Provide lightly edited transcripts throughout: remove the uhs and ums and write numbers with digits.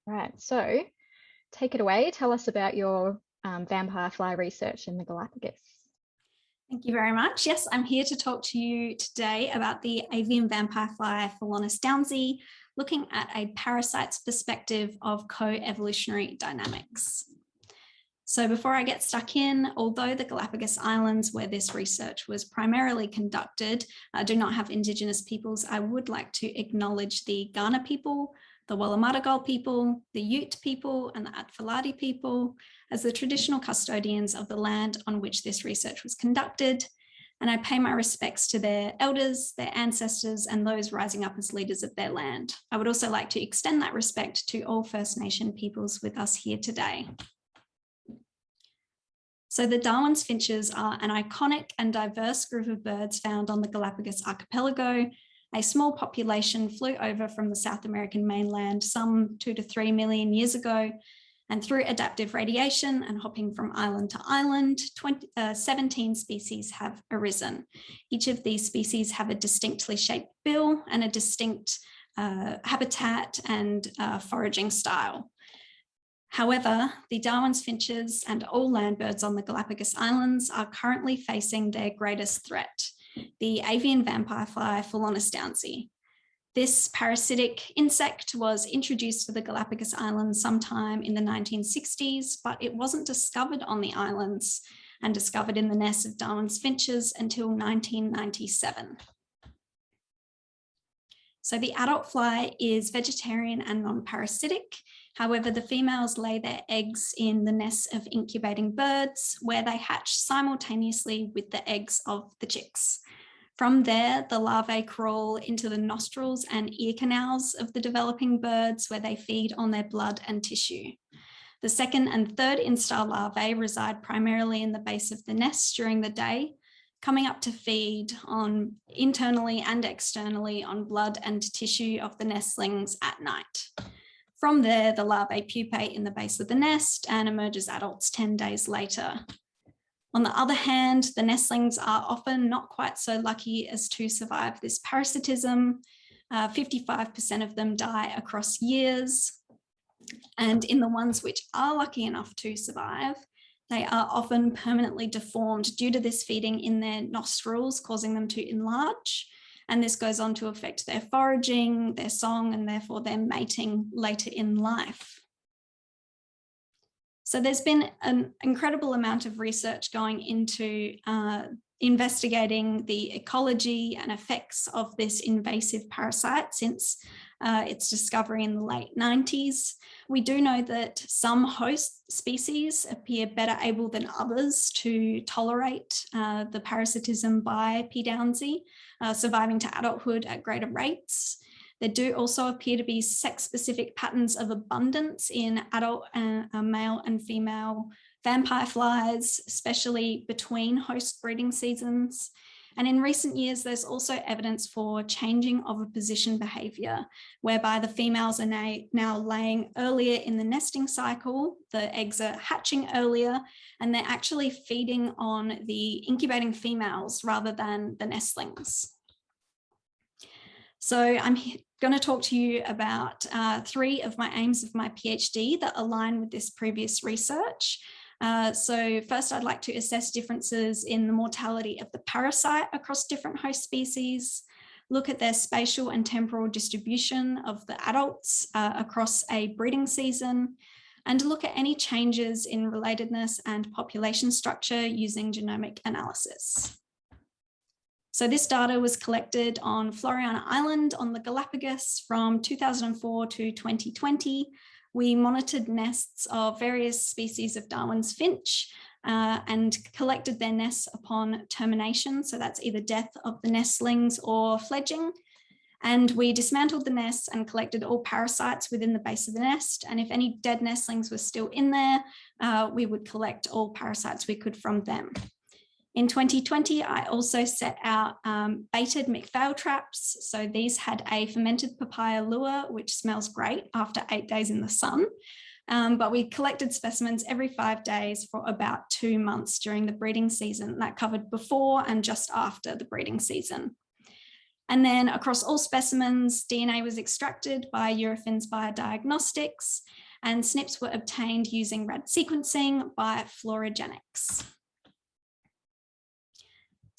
Right, so take it away. Tell us about your vampire fly research in the Galapagos. Thank you very much. Yes, I'm here to talk to you today about the avian vampire fly Phalonis downsii, looking at a parasite's perspective of co-evolutionary dynamics. So before I get stuck in, although the Galapagos Islands where this research was primarily conducted do not have Indigenous peoples, I would like to acknowledge the Kaurna people, the Wallumattagal people, the Ute people, and the Atfaladi people as the traditional custodians of the land on which this research was conducted. And I pay my respects to their elders, their ancestors, and those rising up as leaders of their land. I would also like to extend that respect to all First Nation peoples with us here today. So the Darwin's finches are an iconic and diverse group of birds found on the Galapagos archipelago. A small population flew over from the South American mainland some 2 to 3 million years ago, and through adaptive radiation and hopping from island to island, 17 species have arisen. Each of these species have a distinctly shaped bill and a distinct habitat and foraging style. However, the Darwin's finches and all land birds on the Galapagos Islands are currently facing their greatest threat, the avian vampire fly Phalonis downsii. This parasitic insect was introduced to the Galapagos Islands sometime in the 1960s, but it wasn't discovered on the islands and discovered in the nests of Darwin's finches until 1997. So the adult fly is vegetarian and non-parasitic. However, the females lay their eggs in the nests of incubating birds where they hatch simultaneously with the eggs of the chicks. From there, the larvae crawl into the nostrils and ear canals of the developing birds where they feed on their blood and tissue. The second and third instar larvae reside primarily in the base of the nest during the day, coming up to feed on internally and externally on blood and tissue of the nestlings at night. From there, the larvae pupate in the base of the nest and emerge as adults 10 days later. On the other hand, the nestlings are often not quite so lucky as to survive this parasitism. 55% of them die across years. And in the ones which are lucky enough to survive, they are often permanently deformed due to this feeding in their nostrils, causing them to enlarge. And this goes on to affect their foraging, their song, and therefore their mating later in life. So there's been an incredible amount of research going into investigating the ecology and effects of this invasive parasite since its discovery in the late 90s. We do know that some host species appear better able than others to tolerate the parasitism by P. downsii, surviving to adulthood at greater rates. There do also appear to be sex-specific patterns of abundance in adult male and female vampire flies, especially between host breeding seasons. And in recent years, there's also evidence for changing oviposition behaviour, whereby the females are now laying earlier in the nesting cycle, the eggs are hatching earlier, and they're actually feeding on the incubating females rather than the nestlings. So I'm going to talk to you about 3 of my aims of my PhD that align with this previous research. So first, I'd like to assess differences in the mortality of the parasite across different host species, look at their spatial and temporal distribution of the adults across a breeding season, and look at any changes in relatedness and population structure using genomic analysis. So this data was collected on Floriana Island on the Galapagos from 2004 to 2020. We monitored nests of various species of Darwin's finch and collected their nests upon termination. So that's either death of the nestlings or fledging. And we dismantled the nests and collected all parasites within the base of the nest. And if any dead nestlings were still in there, we would collect all parasites we could from them. In 2020, I also set out baited McPhail traps. So these had a fermented papaya lure, which smells great after 8 days in the sun. But we collected specimens every 5 days for about 2 months during the breeding season. That covered before and just after the breeding season. And then across all specimens, DNA was extracted by Eurofins Biodiagnostics, and SNPs were obtained using RAD sequencing by Fluorogenics.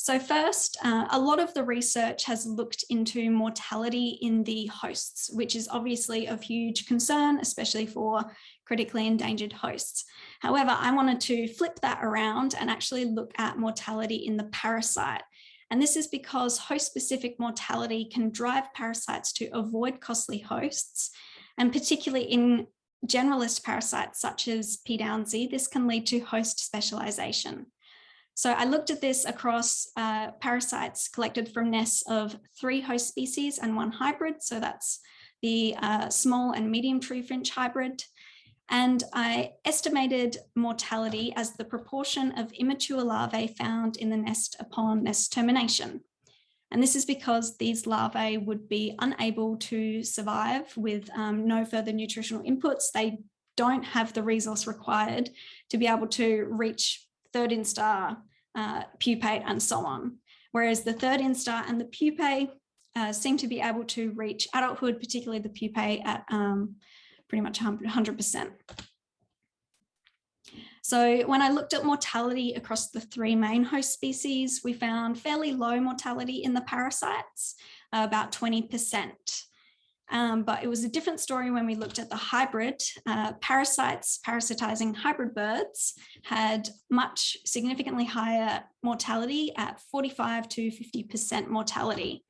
So first, a lot of the research has looked into mortality in the hosts, which is obviously of huge concern, especially for critically endangered hosts. However, I wanted to flip that around and actually look at mortality in the parasite. And this is because host-specific mortality can drive parasites to avoid costly hosts, and particularly in generalist parasites such as P. downsii, this can lead to host specialization. So I looked at this across parasites collected from nests of 3 host species and 1 hybrid. So that's the small and medium tree finch hybrid. And I estimated mortality as the proportion of immature larvae found in the nest upon nest termination. And this is because these larvae would be unable to survive with no further nutritional inputs. They don't have the resource required to be able to reach 3rd instar, pupate, and so on. Whereas the 3rd instar and the pupae seem to be able to reach adulthood, particularly the pupae, at pretty much 100%. So when I looked at mortality across the 3 main host species, we found fairly low mortality in the parasites, about 20%. But it was a different story when we looked at the hybrid. Parasites parasitizing hybrid birds had much significantly higher mortality at 45 to 50% mortality.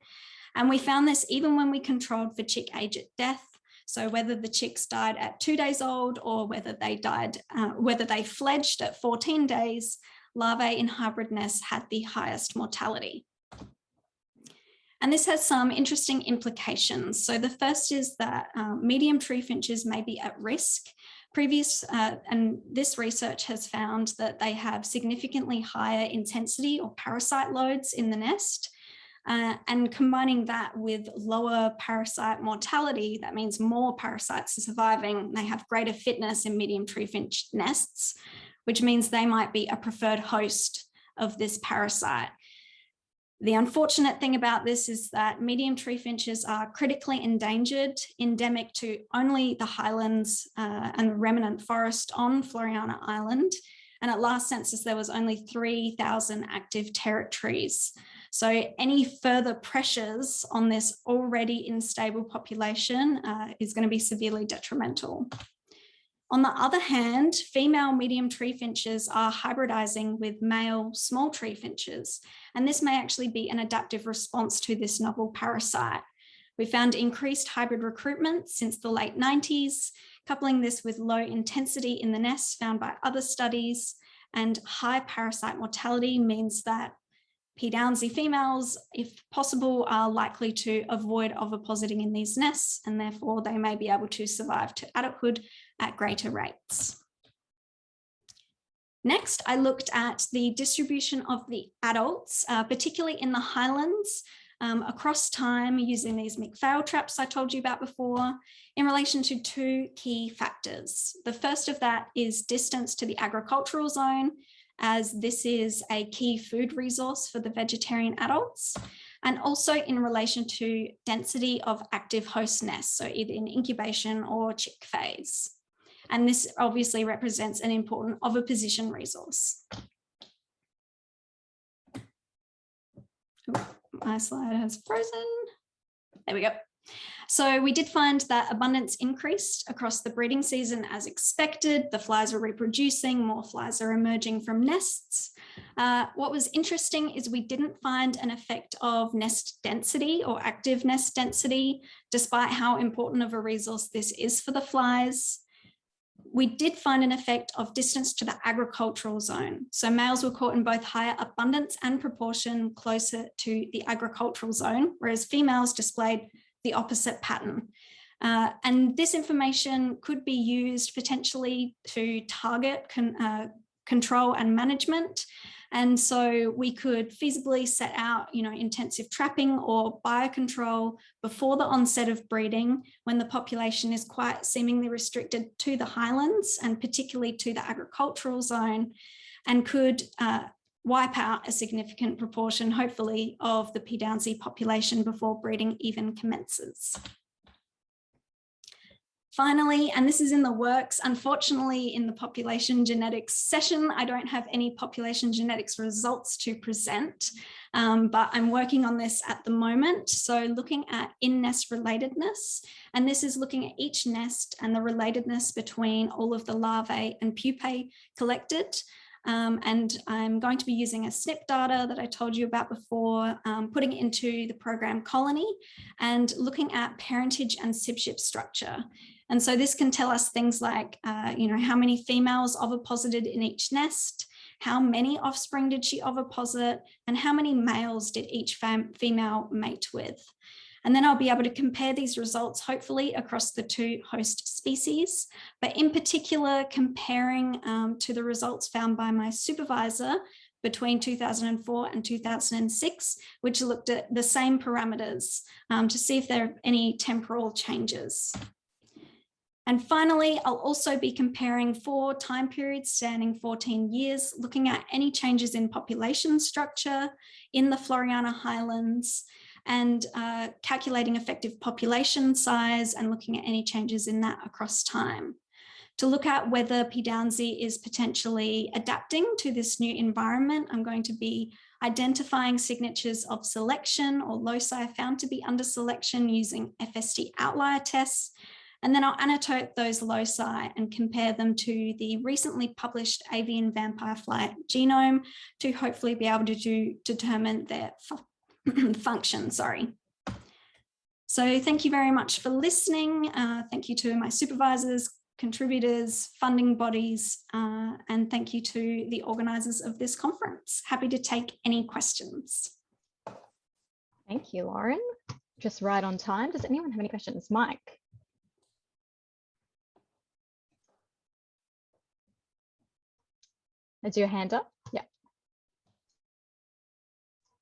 And we found this even when we controlled for chick age at death. So whether the chicks died at 2 days old or whether they died, whether they fledged at 14 days, larvae in hybrid nests had the highest mortality. And this has some interesting implications. So the first is that medium tree finches may be at risk. And this research has found that they have significantly higher intensity or parasite loads in the nest. And combining that with lower parasite mortality, that means more parasites are surviving. They have greater fitness in medium tree finch nests, which means they might be a preferred host of this parasite. The unfortunate thing about this is that medium tree finches are critically endangered, endemic to only the highlands and remnant forest on Floreana Island. And at last census, there was only 3,000 active territories. So any further pressures on this already unstable population is going to be severely detrimental. On the other hand, female medium tree finches are hybridizing with male small tree finches, and this may actually be an adaptive response to this novel parasite. We found increased hybrid recruitment since the late 90s, coupling this with low intensity in the nests found by other studies, and high parasite mortality means that P. downsii females, if possible, are likely to avoid ovipositing in these nests, and therefore they may be able to survive to adulthood at greater rates. Next, I looked at the distribution of the adults, particularly in the highlands, across time using these McPhail traps I told you about before, in relation to 2 key factors. The first of that is distance to the agricultural zone, as this is a key food resource for the vegetarian adults, and also in relation to density of active host nests, so either in incubation or chick phase. And this obviously represents an important oviposition resource. Ooh, my slide has frozen. There we go. So we did find that abundance increased across the breeding season as expected. The flies are reproducing, more flies are emerging from nests. What was interesting is we didn't find an effect of nest density or active nest density, despite how important of a resource this is for the flies. We did find an effect of distance to the agricultural zone. So males were caught in both higher abundance and proportion closer to the agricultural zone, whereas females displayed the opposite pattern. And this information could be used potentially to target control and management. And so we could feasibly set out, intensive trapping or biocontrol before the onset of breeding, when the population is quite seemingly restricted to the highlands and particularly to the agricultural zone, and could wipe out a significant proportion, hopefully, of the P. downsii population before breeding even commences. Finally, and this is in the works, unfortunately, in the population genetics session, I don't have any population genetics results to present, but I'm working on this at the moment. So looking at in-nest relatedness, and this is looking at each nest and the relatedness between all of the larvae and pupae collected. And I'm going to be using a SNP data that I told you about before, putting it into the program Colony and looking at parentage and sibship structure. And so this can tell us things like, how many females oviposited in each nest, how many offspring did she oviposit, and how many males did each female mate with. And then I'll be able to compare these results, hopefully, across the 2 host species, but in particular, comparing to the results found by my supervisor between 2004 and 2006, which looked at the same parameters to see if there are any temporal changes. And finally, I'll also be comparing 4 time periods spanning 14 years, looking at any changes in population structure in the Floriana Highlands, and calculating effective population size and looking at any changes in that across time. To look at whether P. downsii is potentially adapting to this new environment, I'm going to be identifying signatures of selection or loci found to be under selection using FST outlier tests. And then I'll annotate those loci and compare them to the recently published avian vampire fly genome to hopefully be able to determine their function, sorry. So thank you very much for listening. Thank you to my supervisors, contributors, funding bodies, and thank you to the organisers of this conference. Happy to take any questions. Thank you, Lauren. Just right on time. Does anyone have any questions? Mike? Is your hand up? Yeah.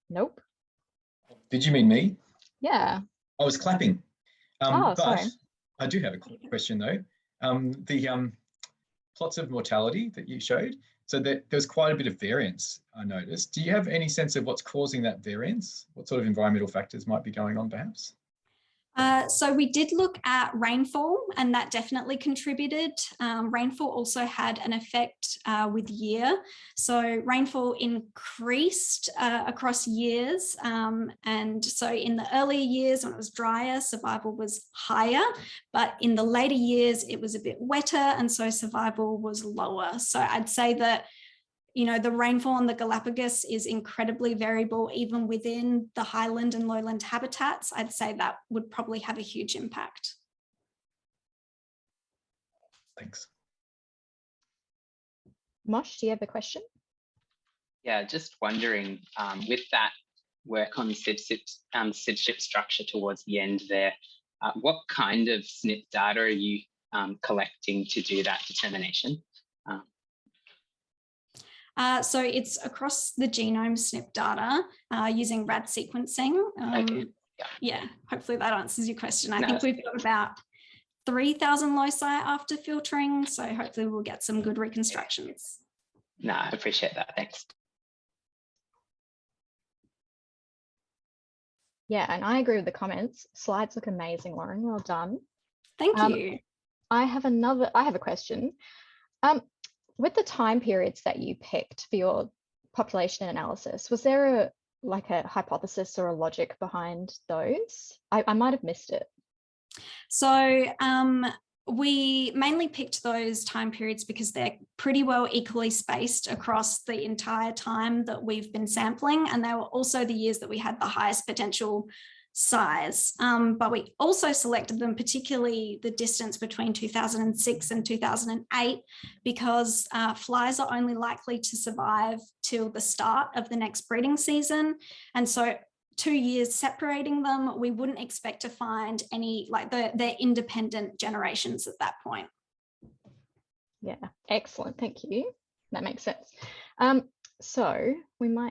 Nope. Did you mean me? Yeah. I was clapping. But sorry. I do have a question though. The plots of mortality that you showed, so there was quite a bit of variance, I noticed. Do you have any sense of what's causing that variance? What sort of environmental factors might be going on perhaps? So we did look at rainfall, and that definitely contributed. Rainfall also had an effect with year. So rainfall increased across years. And so in the earlier years when it was drier, survival was higher, but in the later years, it was a bit wetter, and so survival was lower. So I'd say that the rainfall on the Galapagos is incredibly variable, even within the highland and lowland habitats. I'd say that would probably have a huge impact. Thanks. Mosh, do you have a question? Yeah, just wondering, with that work on SIDSHIP structure towards the end there, what kind of SNP data are you collecting to do that determination? So it's across the genome SNP data using RAD sequencing. Okay. Yeah, hopefully that answers your question. I think we've got about 3,000 loci after filtering, so hopefully we'll get some good reconstructions. No, I appreciate that. Thanks. Yeah, and I agree with the comments. Slides look amazing, Lauren. Well done. Thank you. I have a question. With the time periods that you picked for your population analysis, was there a hypothesis or a logic behind those? I might have missed it. So we mainly picked those time periods because they're pretty well equally spaced across the entire time that we've been sampling, and they were also the years that we had the highest potential size. But we also selected them, particularly the distance between 2006 and 2008, because flies are only likely to survive till the start of the next breeding season. And so 2 years separating them, we wouldn't expect to find any, they're independent generations at that point. Yeah, excellent. Thank you. That makes sense. So we might